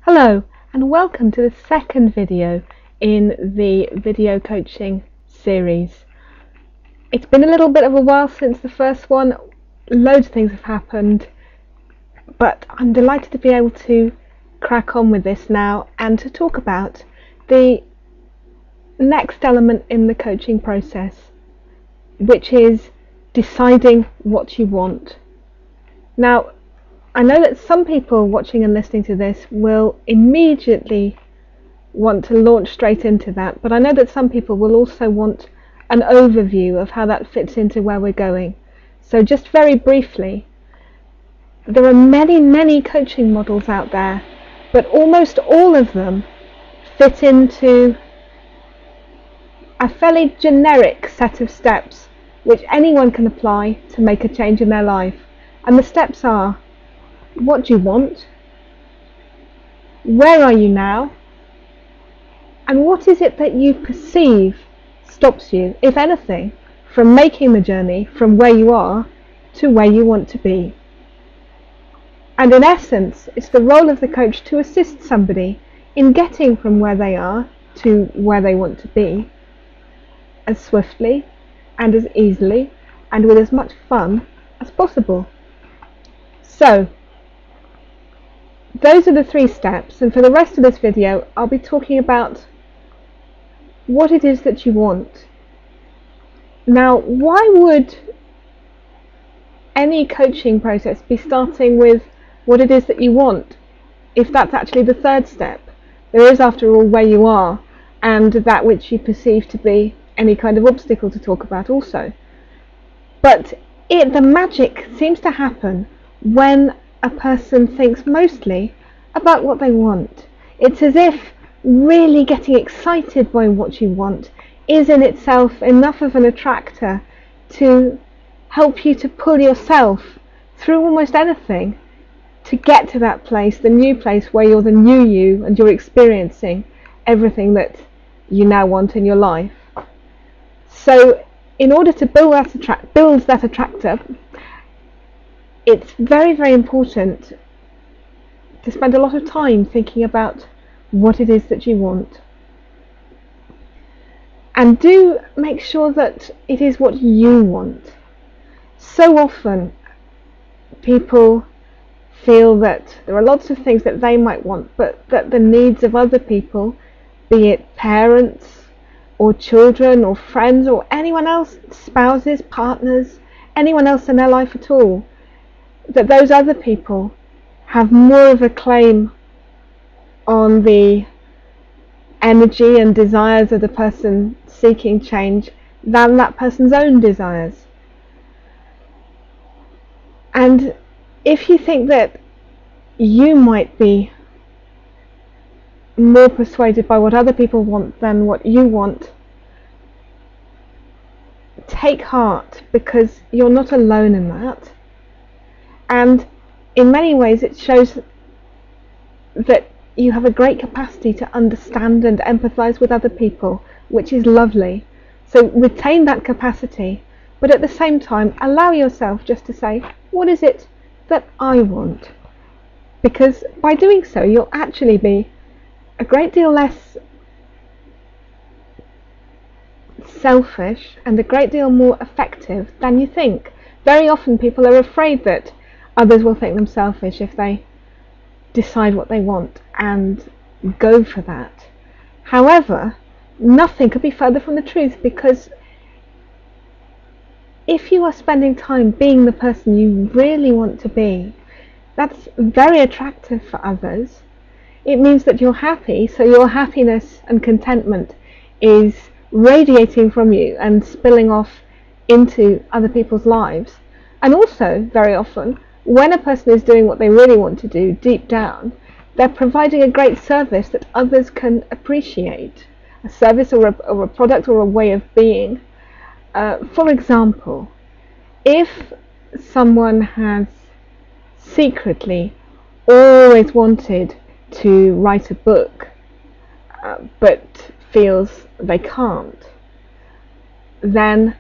Hello and welcome to the second video in the video coaching series. It's been a little bit of a while since the first one. Loads of things have happened, but I'm delighted to be able to crack on with this now and to talk about the next element in the coaching process, which is deciding what you want. Now, I know that some people watching and listening to this will immediately want to launch straight into that, but I know that some people will also want an overview of how that fits into where we're going. So just very briefly, there are many coaching models out there, but almost all of them fit into a fairly generic set of steps which anyone can apply to make a change in their life. And the steps are: what do you want? Where are you now? And what is it that you perceive stops you, if anything, from making the journey from where you are to where you want to be? And in essence, it's the role of the coach to assist somebody in getting from where they are to where they want to be as swiftly and as easily and with as much fun as possible. So, those are the 3 steps, and for the rest of this video I'll be talking about what it is that you want. Now, why would any coaching process be starting with what it is that you want if that's actually the 3rd step? There is, after all, where you are and that which you perceive to be any kind of obstacle to talk about also. But the magic seems to happen when a person thinks mostly about what they want. It's as if really getting excited by what you want is in itself enough of an attractor to help you to pull yourself through almost anything to get to that place, the new place where you're the new you and you're experiencing everything that you now want in your life. So in order to build that attractor, it's very important to spend a lot of time thinking about what it is that you want. And do make sure that it is what you want. So often people feel that there are lots of things that they might want, but that the needs of other people, be it parents or children or friends or anyone else, spouses, partners, anyone else in their life at all, that those other people have more of a claim on the energy and desires of the person seeking change than that person's own desires. And if you think that you might be more persuaded by what other people want than what you want, take heart, because you're not alone in that. And in many ways it shows that you have a great capacity to understand and empathise with other people, which is lovely. So retain that capacity, but at the same time allow yourself just to say, what is it that I want? Because by doing so you'll actually be a great deal less selfish and a great deal more effective than you think. Very often people are afraid that others will think them selfish if they decide what they want and go for that. However, nothing could be further from the truth, because if you are spending time being the person you really want to be, that's very attractive for others. It means that you're happy, so your happiness and contentment is radiating from you and spilling off into other people's lives. And also, very often, when a person is doing what they really want to do deep down, they're providing a great service that others can appreciate, a service or a product or a way of being. For example, if someone has secretly always wanted to write a book but feels they can't, then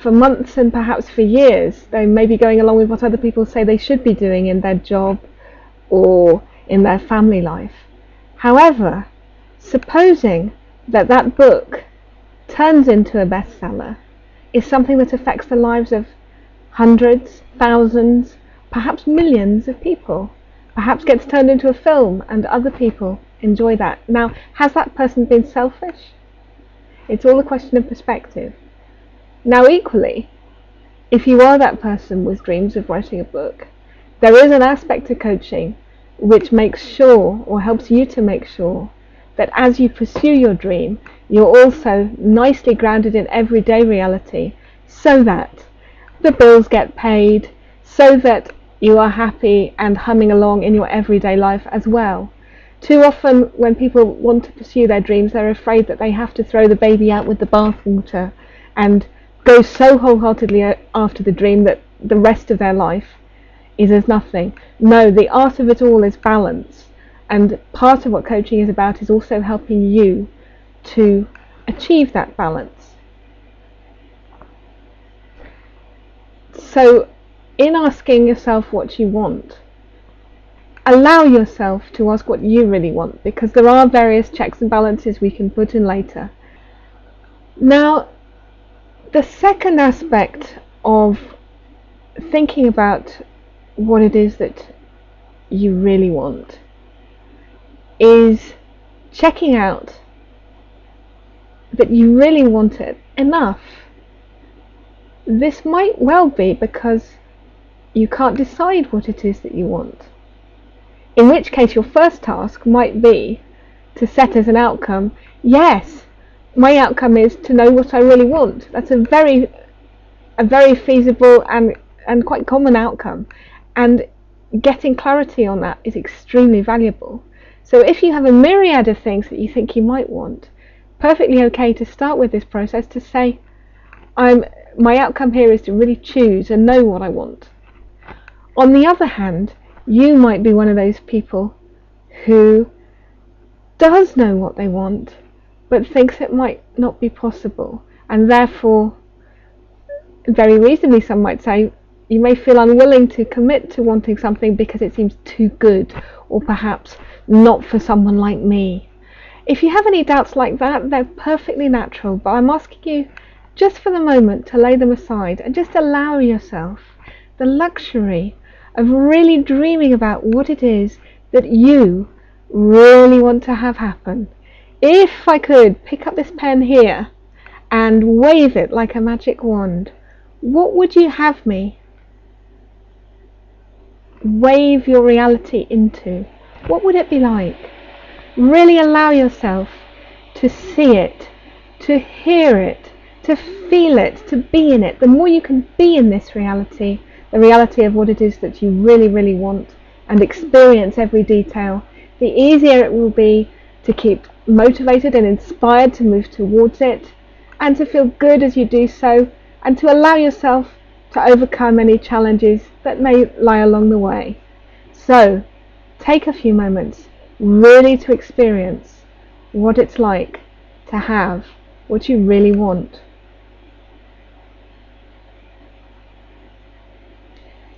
for months and perhaps for years they may be going along with what other people say they should be doing in their job or in their family life. However, supposing that that book turns into a bestseller, is something that affects the lives of hundreds, thousands, perhaps millions of people, perhaps gets turned into a film and other people enjoy that. Now, has that person been selfish? It's all a question of perspective. Now, equally, if you are that person with dreams of writing a book, there is an aspect to coaching which makes sure, or helps you to make sure, that as you pursue your dream, you're also nicely grounded in everyday reality, so that the bills get paid, so that you are happy and humming along in your everyday life as well. Too often when people want to pursue their dreams, they're afraid that they have to throw the baby out with the bathwater and go so wholeheartedly after the dream that the rest of their life is as nothing. No, the art of it all is balance, and part of what coaching is about is also helping you to achieve that balance. So in asking yourself what you want, allow yourself to ask what you really want, because there are various checks and balances we can put in later. Now, the second aspect of thinking about what it is that you really want is checking out that you really want it enough. This might well be because you can't decide what it is that you want, in which case your first task might be to set as an outcome, yes, my outcome is to know what I really want. That's a very feasible and quite common outcome, and getting clarity on that is extremely valuable. So if you have a myriad of things that you think you might want, perfectly okay to start with this process to say, my outcome here is to really choose and know what I want. On the other hand, you might be one of those people who does know what they want but thinks it might not be possible, and therefore, very reasonably some might say, you may feel unwilling to commit to wanting something because it seems too good, or perhaps not for someone like me. If you have any doubts like that, they're perfectly natural, but I'm asking you just for the moment to lay them aside and just allow yourself the luxury of really dreaming about what it is that you really want to have happen. If I could pick up this pen here and wave it like a magic wand, what would you have me wave your reality into? What would it be like? Really allow yourself to see it, to hear it, to feel it, to be in it. The more you can be in this reality, the reality of what it is that you really, really want, and experience every detail, the easier it will be to keep motivated and inspired to move towards it, and to feel good as you do so, and to allow yourself to overcome any challenges that may lie along the way. So, take a few moments really to experience what it's like to have what you really want.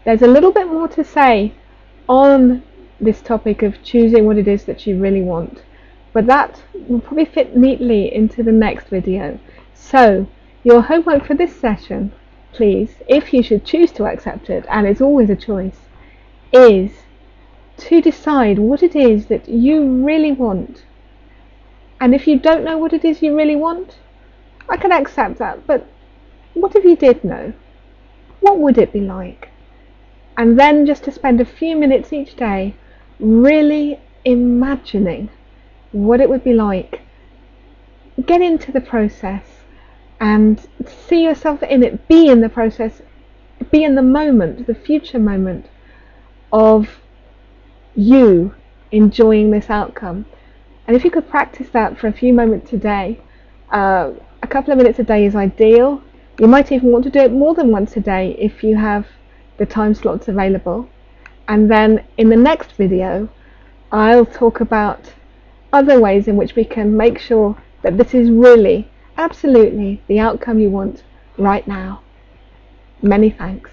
There's a little bit more to say on this topic of choosing what it is that you really want, but that will probably fit neatly into the next video. So, your homework for this session, please, if you should choose to accept it, and it's always a choice, is to decide what it is that you really want. And if you don't know what it is you really want, I can accept that, but what if you did know? What would it be like? And then just to spend a few minutes each day really imagining what it would be like. Get into the process and see yourself in it, be in the process, be in the moment, the future moment of you enjoying this outcome. And if you could practice that for a few moments a day, a couple of minutes a day is ideal. You might even want to do it more than once a day if you have the time slots available. And then in the next video I'll talk about other ways in which we can make sure that this is really, absolutely the outcome you want right now. Many thanks.